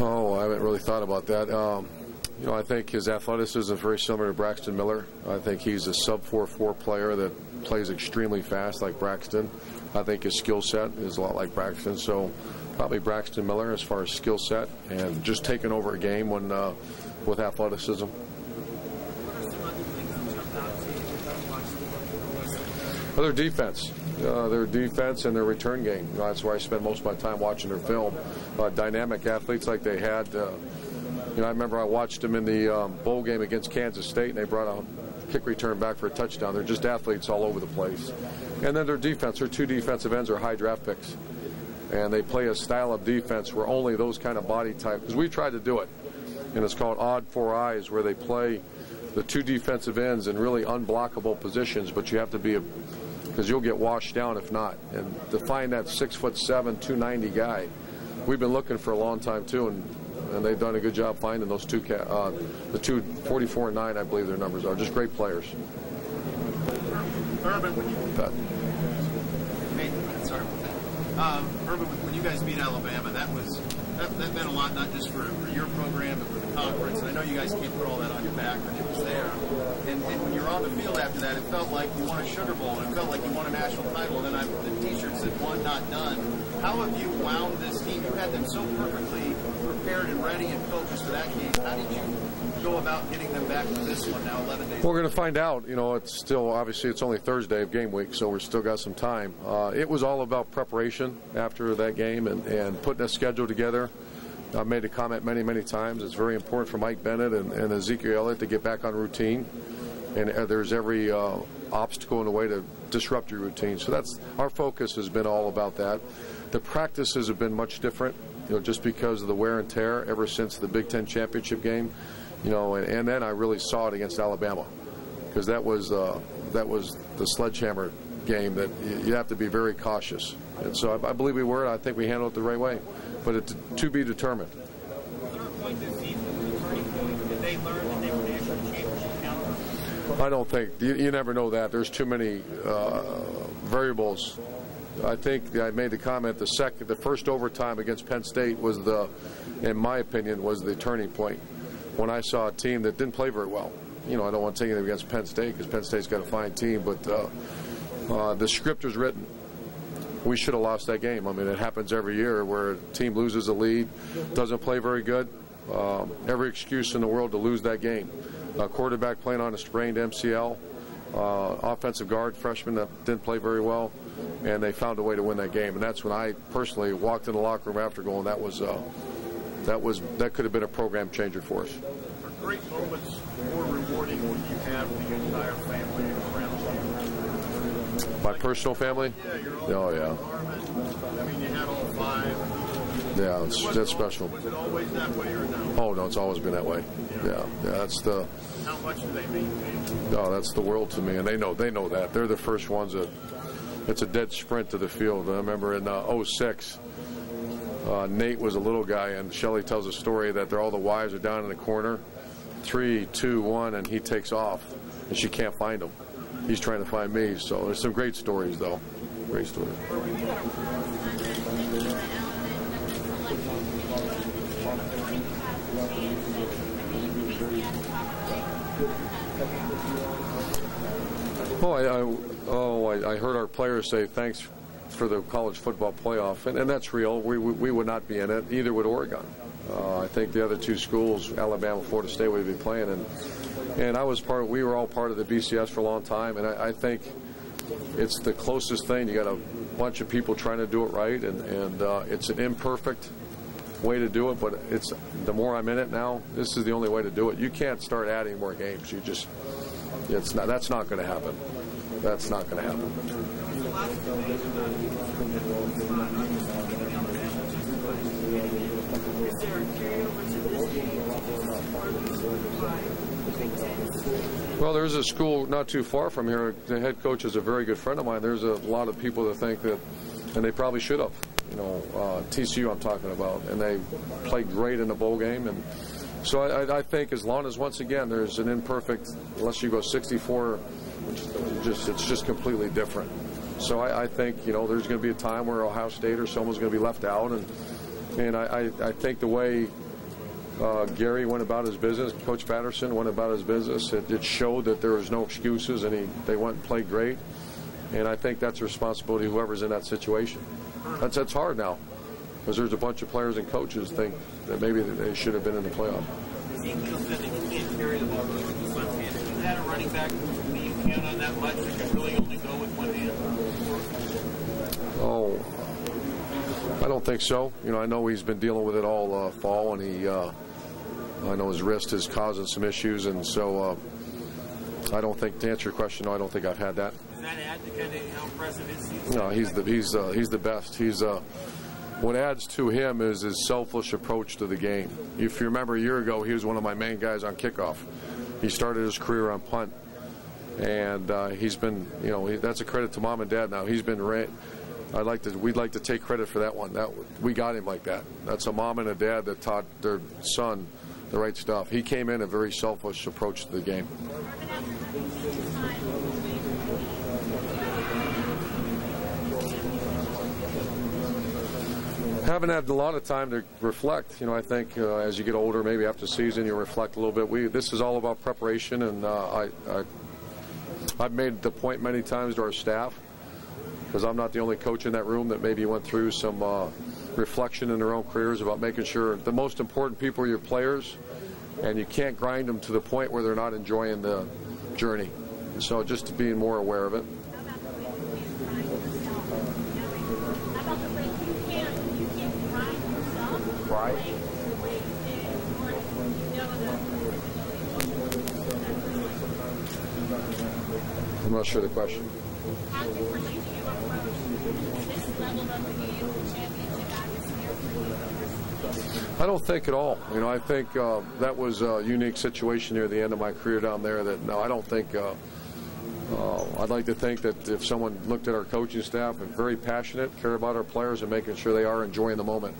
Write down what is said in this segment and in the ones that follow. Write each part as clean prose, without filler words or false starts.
Oh, I haven't really thought about that. You know, I think his athleticism is very similar to Braxton Miller. I think he's a sub 4.4 player that plays extremely fast like Braxton. I think his skill set is a lot like Braxton, so probably Braxton Miller as far as skill set and just taking over a game when with athleticism. Their defense. Their defense and their return game. That's where I spend most of my time watching their film. Dynamic athletes like they had. You know, I remember I watched them in the bowl game against Kansas State, and they brought a kick return back for a touchdown. They're just athletes all over the place. And then their defense, their two defensive ends are high draft picks. And they play a style of defense where only those kind of body type, because we tried to do it, and it's called odd four eyes, where they play the two defensive ends in really unblockable positions, but you have to be because you'll get washed down if not. And to find that 6'7", 290 guy, we've been looking for a long time too, and they've done a good job finding those two, the two 44 and 9, I believe their numbers are. Just great players. Urban, when you guys beat Alabama, that meant a lot, not just for your program, but for the conference. And I know you guys can't put all that on your back, but it was there. And when you were on the field after that, it felt like you won a Sugar Bowl, and it felt like you won a national title. And then the T-shirt said "Won, Not Done." How have you wound this team? You had them so perfectly prepared and ready and focused for that game. How did you go about getting them back to this one now, 11 days? We're going to find out. You know, it's still, obviously, it's only Thursday of game week, so we're still got some time. It was all about preparation after that game and putting a schedule together. I've made a comment many, many times. It's very important for Mike Bennett and Ezekiel Elliott to get back on routine. And there's every obstacle in the way to disrupt your routine. So that's our focus has been all about that. The practices have been much different, you know, just because of the wear and tear ever since the Big Ten championship game. You know, and then I really saw it against Alabama, because that was the sledgehammer game that you have to be very cautious. And so I believe we were. I think we handled it the right way, but it's to be determined. I don't think you never know that. There's too many variables. I think I made the comment the first overtime against Penn State was in my opinion, was the turning point. When I saw a team that didn't play very well. You know, I don't want to take it against Penn State because Penn State's got a fine team, but the script was written. We should have lost that game. I mean, it happens every year where a team loses a lead, doesn't play very good. Every excuse in the world to lose that game. Quarterback playing on a sprained MCL, offensive guard freshman that didn't play very well, and they found a way to win that game. And that's when I personally walked in the locker room after going, that could have been a program changer for us. Are great moments more rewarding when you have the entire family around you? My personal family? Yeah, you're all yeah. I mean, you had all 5. Yeah, that's special. Was it always that way or no? Oh, no, it's always been that way. Yeah, that's the... How much do they mean to you? No, that's the world to me, and they know that. They're the first ones that... It's a dead sprint to the field. I remember in 06... Nate was a little guy, and Shelley tells a story that all the wives are down in the corner, 3, 2, 1, and he takes off, and she can't find him. He's trying to find me. So there's some great stories, though. Great stories. I heard our players say thanks for the college football playoff, and that's real. We would not be in it, either would Oregon. I think the other two schools, Alabama, Florida State, would be playing, and we were all part of the BCS for a long time, and I think it's the closest thing. You got a bunch of people trying to do it right, and it's an imperfect way to do it, but it's the more I'm in it now, this is the only way to do it. You can't start adding more games. That's not going to happen. That's not going to happen. Well, there's a school not too far from here. The head coach is a very good friend of mine. There's a lot of people that think that, and they probably should have. You know, TCU I'm talking about, and they played great in the bowl game. And so I think as long as, once again, there's an imperfect, unless you go 64, it's just completely different. So I think, you know, there's going to be a time where Ohio State or someone's going to be left out, and I think the way Gary went about his business. Coach Patterson went about his business. It showed that there was no excuses, and they went and played great. And I think that's a responsibility of whoever's in that situation. That's hard now, because there's a bunch of players and coaches think that maybe they should have been in the playoff. Ezekiel said that you can't carry the ball with one hand. Is that a running back that you count on that much? You can really only go with one hand? Oh, I don't think so. You know, I know he's been dealing with it all fall, and I know his wrist is causing some issues, and so I don't think, to answer your question, no, I don't think I've had that. Does that add to kind of how impressive his season? No, he's the best. What adds to him is his selfish approach to the game. If you remember a year ago, he was one of my main guys on kickoff. He started his career on punt, and he's been, you know, that's a credit to mom and dad. Now he's been. We'd like to take credit for that one. We got him like that. That's a mom and a dad that taught their son the right stuff. He came in a very selfish approach to the game. Haven't had a lot of time to reflect. You know, I think as you get older, maybe after the season, you reflect a little bit. This is all about preparation, and I've made the point many times to our staff, because I'm not the only coach in that room that maybe went through some reflection in their own careers about making sure the most important people are your players, and you can't grind them to the point where they're not enjoying the journey. So just being more aware of it. Right. I'm not sure the question. How differently do you approach this level of the game, the championship atmosphere for you? I don't think at all. You know, I think that was a unique situation near the end of my career down there. That no, I don't think. I'd like to think that if someone looked at our coaching staff and very passionate, care about our players and making sure they are enjoying the moment.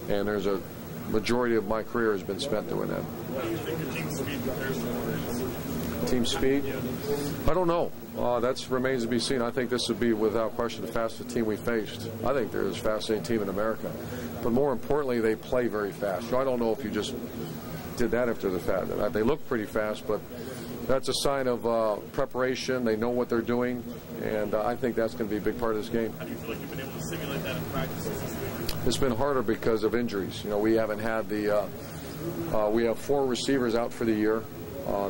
And there's a majority of my career has been spent doing that. What do you think of team speed compares to Warriors? Team speed? I don't know. That remains to be seen. I think this would be, without question, the fastest team we faced. I think they're the fastest team in America. But more importantly, they play very fast. So I don't know if you just did that after the fact. They look pretty fast, but that's a sign of preparation. They know what they're doing, and I think that's going to be a big part of this game. How do you feel like you've been able to simulate that in practice? It's been harder because of injuries. You know, we haven't had we have 4 receivers out for the year.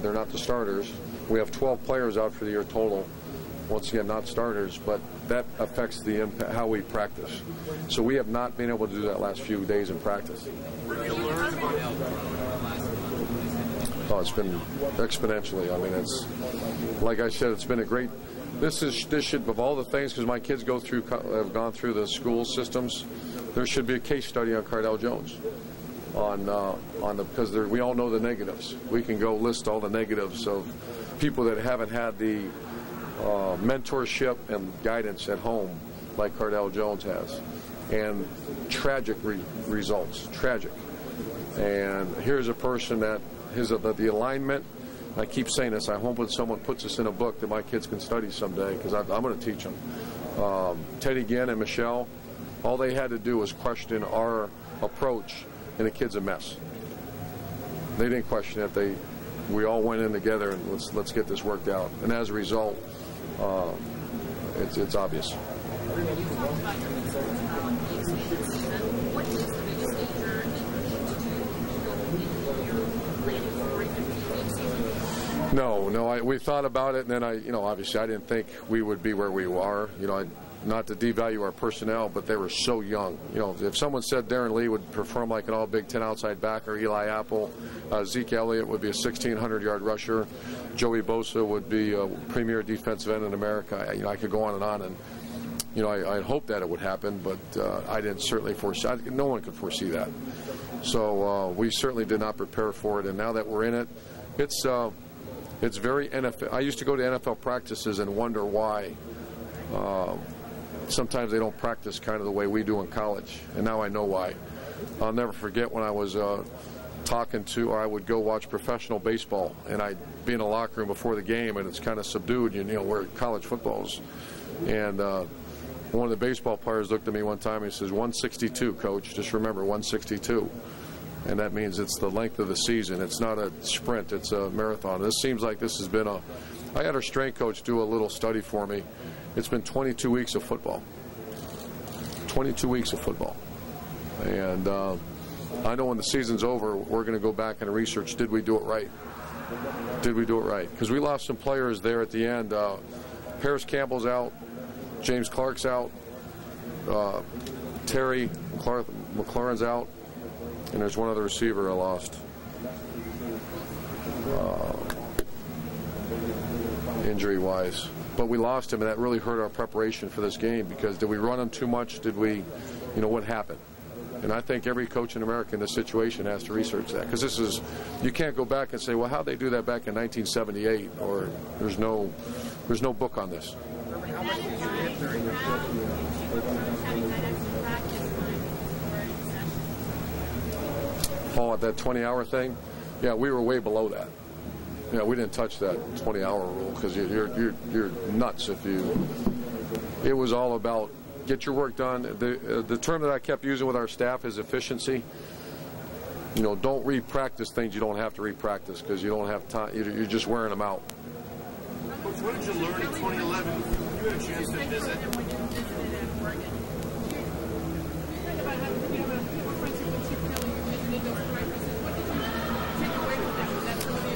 They're not the starters. We have 12 players out for the year total. Once again, not starters, but that affects the impact, how we practice. So we have not been able to do that last few days in practice. Oh, it's been exponentially. I mean, it's like I said, it's been a great. This should, of all the things, because my kids have gone through the school systems. There should be a case study on Cardell Jones, because we all know the negatives. We can go list all the negatives of people that haven't had the mentorship and guidance at home like Cardell Jones has, and tragic results. Tragic. And here's a person that the alignment. I keep saying this. I hope when someone puts this in a book that my kids can study someday, because I'm going to teach them. Teddy Ginn and Michelle, all they had to do was question our approach, and the kid's a mess. They didn't question it. We all went in together and let's get this worked out. And as a result, it's obvious. No. We thought about it, and then obviously I didn't think we would be where we are. Not to devalue our personnel, but they were so young. If someone said Darren Lee would perform like an all Big Ten outside backer, Eli Apple, Zeke Elliott would be a 1,600-yard rusher, Joey Bosa would be a premier defensive end in America. I could go on, and I hoped that it would happen, but I didn't certainly foresee. No one could foresee that. So we certainly did not prepare for it, and now that we're in it, it's very NFL. I used to go to NFL practices and wonder why. Sometimes they don't practice kind of the way we do in college, and now I know why. I'll never forget when I was I would go watch professional baseball, and I'd be in a locker room before the game, and it's kind of subdued, where college football is. And one of the baseball players looked at me one time and he says, 162, coach, just remember, 162. and that means it's the length of the season. It's not a sprint, it's a marathon. This seems like this has been I had our strength coach do a little study for me. It's been 22 weeks of football. 22 weeks of football. And I know when the season's over, we're going to go back and research, did we do it right? Did we do it right? Because we lost some players there at the end. Paris Campbell's out. James Clark's out. Terry McLaurin's out. And there's one other receiver I lost. Injury-wise. But we lost him, and that really hurt our preparation for this game, because did we run him too much? Did we, what happened? And I think every coach in America in this situation has to research that, because you can't go back and say, well, how'd they do that back in 1978? Or there's no book on this. How much did you hit during the Oh, at that 20-hour thing? Yeah, we were way below that. Yeah, we didn't touch that 20-hour rule, because you're nuts if you. It was all about get your work done. The term that I kept using with our staff is efficiency. Don't re-practice things you don't have to re-practice, because you don't have time. You're just wearing them out. What did you learn in 2011? You had a chance to visit.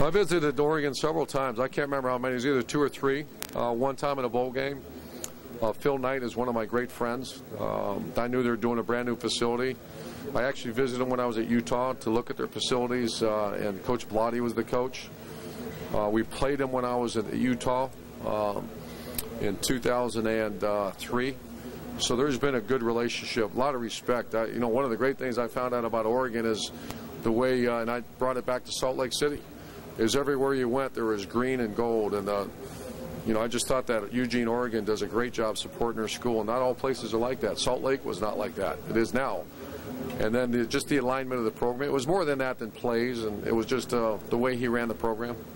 I visited Oregon several times. I can't remember how many. It was either 2 or 3. One time in a bowl game. Phil Knight is one of my great friends. I knew they were doing a brand new facility. I actually visited them when I was at Utah to look at their facilities, and Coach Blotti was the coach. We played him when I was at Utah in 2003. So there's been a good relationship, a lot of respect. One of the great things I found out about Oregon is the way, and I brought it back to Salt Lake City, is everywhere you went there was green and gold. And I just thought that Eugene, Oregon does a great job supporting their school. And not all places are like that. Salt Lake was not like that. It is now. And then just the alignment of the program. It was more than that than plays, and it was just the way he ran the program.